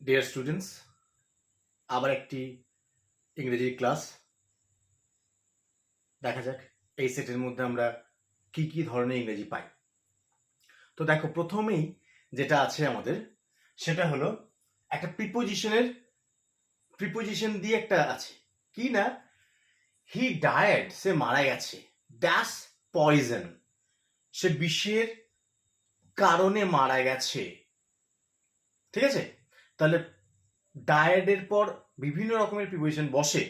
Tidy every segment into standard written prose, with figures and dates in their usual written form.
Dear students, আবার একটি ইংরেজি ক্লাস। দেখা যাক এই সেটের মধ্যে আমরা কি কি ধরনের ইংরেজি পাই। তো দেখো, প্রথমেই যেটা আছে আমাদের সেটা হলো একটা প্রিপোজিশন দিয়ে একটা আছে কি না, হি ডায়েড, সে মারা গেছে, ড্যাশ পয়জন, সে বিষের কারণে মারা গেছে। ঠিক আছে, তাহলে ডায়েডের পর বিভিন্ন রকমের প্রিপোজিশন বসে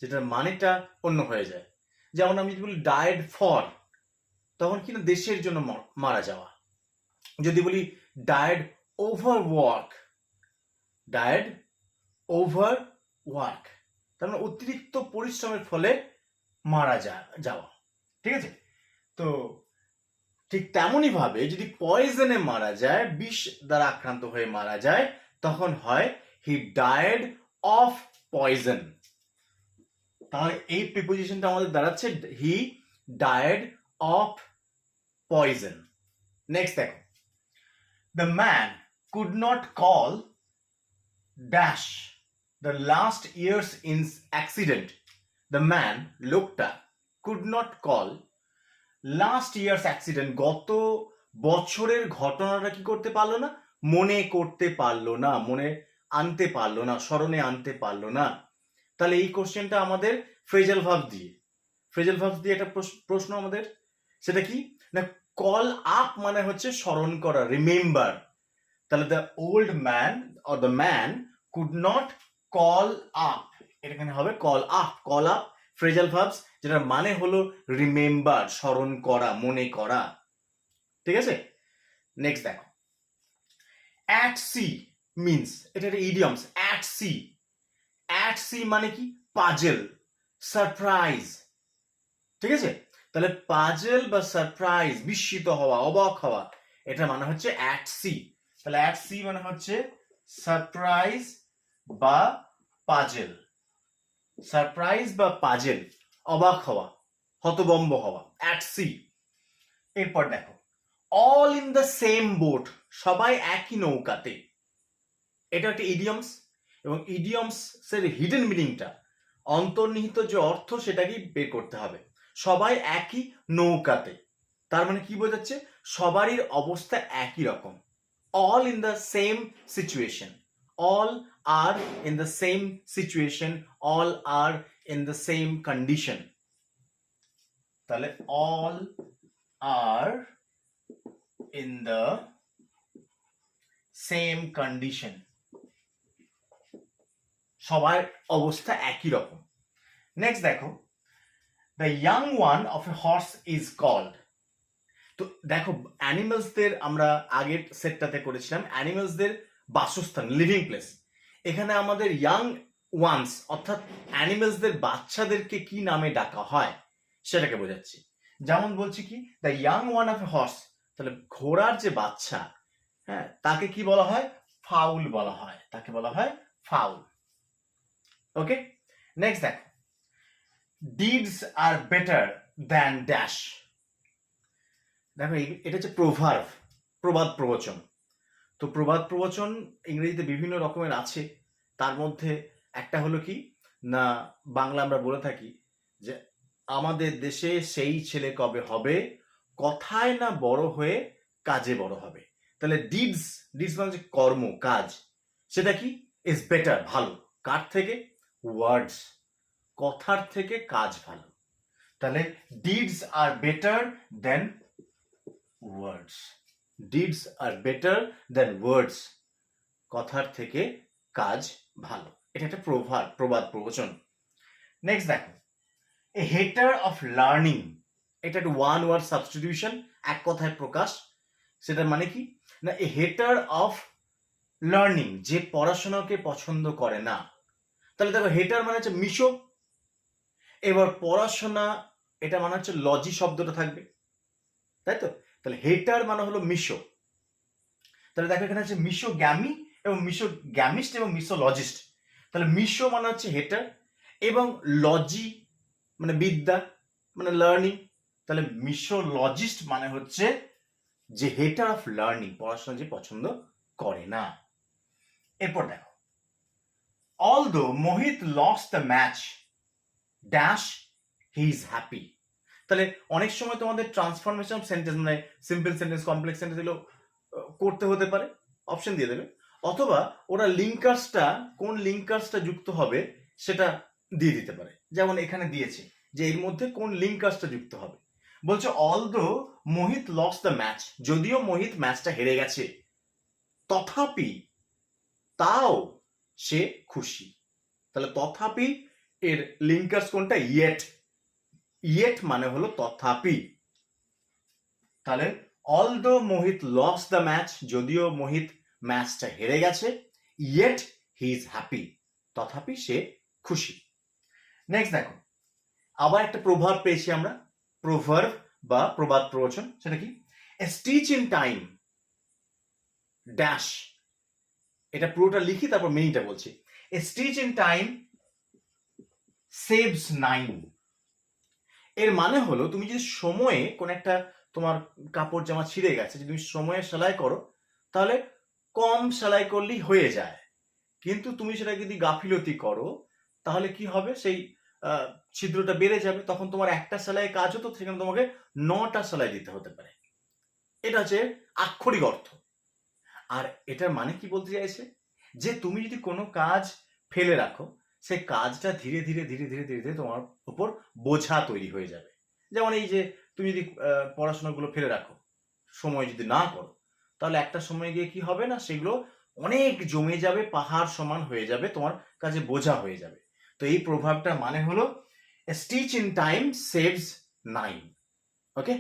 যেটার মানেটা অন্য হয়ে যায়। যেমন আমি যদি বলি ডায়েড ফর, তখন কিনা দেশের জন্য মারা যাওয়া। যদি বলি died over work, died over work, তার মানে অতিরিক্ত পরিশ্রমের ফলে মারা যাওয়া। ঠিক আছে, তো ঠিক তেমনই ভাবে যদি পয়জনে মারা যায়, বিষ দ্বারা আক্রান্ত হয়ে মারা যায়, তখন হয় হি ডায়েড অফ পয়জন। তাহলে এই প্রিপোজিশনটা আমাদের দাঁড়াচ্ছে he died of poison. Next দেখো, the man could not call dash the last years in accident. The man, লোকটা, could not call last years accident, গত বছরের ঘটনাটা কি করতে পারলো না, মনে করতে পারলো না, মনে আনতে পারলো না, স্মরণে আনতে পারলো না। তাহলে এই কোশ্চেনটা আমাদের ফ্রেজাল ভার্ব দিয়ে একটা প্রশ্ন আমাদের, সেটা কি না, কল আপ মানে হচ্ছে স্মরণ করা, রিমেম্বার। তাহলে the old man or the man could not call up, এখানে হবে কল আপ ফ্রেজাল ভার্বস, যেটার মানে হলো রিমেম্বার, স্মরণ করা, মনে করা। ঠিক আছে, নেক্সট দেখো, অ্যাট সি মিন্স, এটা একটা ইডিয়মস। অ্যাট সি মানে কি, পাজেল, সারপ্রাইজ। ঠিক আছে, তাহলে পাজেল বা সারপ্রাইজ, বিস্মিত হওয়া, অবাক হওয়া, এটা মানে হচ্ছে অ্যাট সি। তাহলে অ্যাট সি মানে হচ্ছে সারপ্রাইজ বা পাজেল, সারপ্রাইজ বা পাজেল, অবাক হওয়া, হতভম্ব হওয়া, অ্যাট সি। এরপর দেখো, all in the same boat, সবাই একই নৌকাতে। এটা একটা ইডিয়মস, এবং ইডিয়মস এর হিডেন মিনিংটা, অন্তর্নিহিত যে অর্থ, সেটাকেই বের করতে হবে। সবাই একই নৌকাতে, তার মানে কি বোঝাচ্ছে, সবারই অবস্থা একই রকম। All in the same situation, all are in the same situation, all are in the same condition. তাহলে all are in the same condition, সবার অবস্থা একই রকম। নেক্সট দেখো, the young one of a horse is called. তো দেখো, অ্যানিমালসদের আমরা আগের সেটটাতে করেছিলাম অ্যানিমালসদের বাসস্থান, লিভিং প্লেস। এখানে আমাদের ইয়াং ওয়ান্স অর্থাৎ অ্যানিমালসদের বাচ্চাদেরকে কি নামে ডাকা হয় সেটাকে বোঝাচ্ছি। যেমন বলছি কি, the young one of a horse, তাহলে ঘোড়ার যে বাচ্চা, হ্যাঁ, তাকে কি বলা হয়, ফাউল বলা হয়, তাকে বলা হয় ফাউল। ওকে, নেক্সট দেখো, ডিডস আর বেটার দ্যান ড্যাশ। দেখো, এটা হচ্ছে প্রবাদ প্রবচন। তো প্রবাদ প্রবচন ইংরেজিতে বিভিন্ন রকমের আছে, তার মধ্যে একটা হলো কি না, বাংলা আমরা বলে থাকি যে আমাদের দেশে সেই ছেলে কবে হবে, কথায় না বড় হয়ে কাজে বড় হবে। তাহলে ডিডস মানে হচ্ছে কর্ম, কাজ, সেটা কি ইজ বেটার, ভালো, কার থেকে, ওয়ার্ডস, কথার থেকে কাজ ভালো। তাহলে ডিডস আর বেটার দেন ওয়ার্ডস, ডিডস আর বেটার দেন ওয়ার্ডস, কথার থেকে কাজ ভালো। এটা একটা প্রবাদ প্রবচন। নেক্সট দেখো, এ হেটার অফ লার্নিং, এটা একটা ওয়ান ওয়ার্ড সাবস্টিটিউশন, এক কথায় প্রকাশ। সেটার মানে কি না, এ হেটার অফ লার্নিং, যে পড়াশোনাকে পছন্দ করে না। তাহলে দেখো, হেটার মানে হচ্ছে মিশো, এবার পড়াশোনা, এটা মানে হচ্ছে লজি শব্দটা থাকবে, তাই তো। তাহলে হেটার মানে হলো মিশো। তাহলে দেখো, এখানে হচ্ছে মিশো গ্যামি এবং মিশো গ্যামিস্ট এবং মিশোলজিস্ট। তাহলে মিশো মানে হচ্ছে হেটার, এবং লজি মানে বিদ্যা, মানে লার্নিং। তাহলে মিশোলজিস্ট মানে হচ্ছে যে হেটার অফ লার্নিং, পড়াশোনা যে পছন্দ করে না। এরপর দেখো, although Mohit lost the match dash he is happy. তাহলে অনেক সময় তোমাদের ট্রান্সফরমেশন সেন্টেন্স মানে সিম্পল সেন্টেন্স কমপ্লেক্স সেন্টেন্স এগুলো করতে হতে পারে, অপশন দিয়ে দেবে, অথবা ওরা লিঙ্কার্সটা কোন লিঙ্কার্সটা যুক্ত হবে সেটা দিয়ে দিতে পারে। যেমন এখানে দিয়েছে যে এর মধ্যে কোন লিঙ্কার্সটা যুক্ত হবে। বলছে although Mohit lost the match, যদিও মোহিত ম্যাচটা হেরে গেছে, তথাপি তাও সে খুশি। তাহলে তথাপি এর লিঙ্কার্স কোনটা? ইয়েট। ইয়েট মানে হলো তথাপি। তাহলে although Mohit lost the match, যদিও মোহিত ম্যাচটা হেরে গেছে, ইয়েট হি ইজ হ্যাপি, তথাপি সে খুশি। নেক্সট দেখো, আবার একটা প্রভাব পেয়েছি আমরা, প্রভার্ব বা প্রবাদ প্রবচন। সেটা কি? এ স্টিচ ইন টাইম ড্যাশ, এটা পুরোটা লিখি তারপর মিনিংটা বলছি। এ স্টিচ ইন টাইম সেভস 9। এর মানে হলো তুমি যদি সময়ে কোন একটা তোমার কাপড় জামা ছিঁড়ে গেছে, যদি তুমি সময়ে সেলাই করো তাহলে কম সেলাই করলেই হয়ে যায়, কিন্তু তুমি সেটা যদি গাফিলতি করো তাহলে কি হবে, সেই ছিদ্রটা বেড়ে যাবে, তখন তোমার একটা সেলাই কাজ হতো সেখানে তোমাকে 9টা সেলাই দিতে হতে পারে। এটা হচ্ছে আক্ষরিক অর্থ। আর এটার মানে কি বলতে চাইছে, যে তুমি যদি কোনো কাজ ফেলে রাখো, সে কাজটা ধীরে ধীরে ধীরে ধীরে ধীরে ধীরে তোমার উপর বোঝা তৈরি হয়ে যাবে। যেমন এই যে তুমি যদি পড়াশোনাগুলো ফেলে রাখো, সময় যদি না করো, তাহলে একটা সময় গিয়ে কি হবে না, সেগুলো অনেক জমে যাবে, পাহাড় সমান হয়ে যাবে, তোমার কাছে বোঝা হয়ে যাবে। তো এই প্রভাবটার মানে হলো stitch in time saves 9। Okay,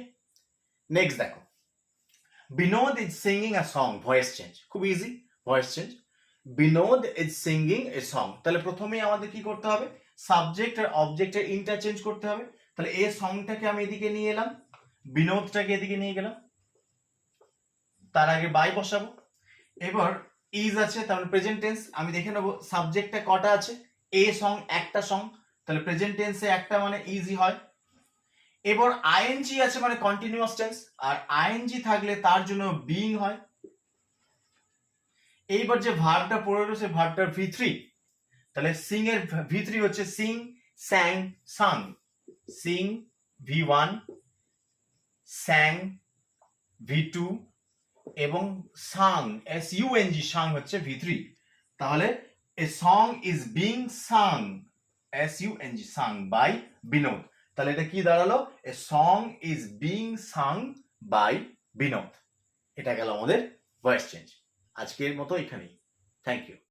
next দেখো, Binod is singing a song, voice change, খুব easy voice change. Binod is singing a song, তাহলে প্রথমেই আমাদের কি করতে হবে, সাবজেক্ট আর অবজেক্টের ইন্টারচেঞ্জ করতে হবে। তাহলে এই সংটাকে আমি এদিকে নিয়ে এলাম, বিনোদটাকে এদিকে নিয়ে গেলাম, তার আগে বাই বসাবো। এবার ইজ আছে, তাহলে প্রেজেন্ট টেন্স আমি দেখে নেবো সাবজেক্টটা কটা আছে, এ সং একটা সং, তাহলে প্রেজেন্ট টেন্সে একটা মানে ইজি হয়। এবার আইএনজি আছে মানে কন্টিনিউয়াস টেন্স, আর আইএনজি থাকলে তার জন্য বিইং হয়। এইবার যে ভার্বটা পড়ে রয়েছে ভার্বটার V3, তাহলে সিং এর V3 হচ্ছে সিং, স্যাং, সাং। সিং V1, স্যাং V2 এবং সাং SUNG সাং হচ্ছে V3। তাহলে a song is being sung SUNG sung by Binod. তাহলে এটা কি দাঁড়ালো, a song is being sung by Binod. এটা গেল আমাদের ভয়েস চেঞ্জ। আজকের মতো এখানেই, থ্যাংক ইউ।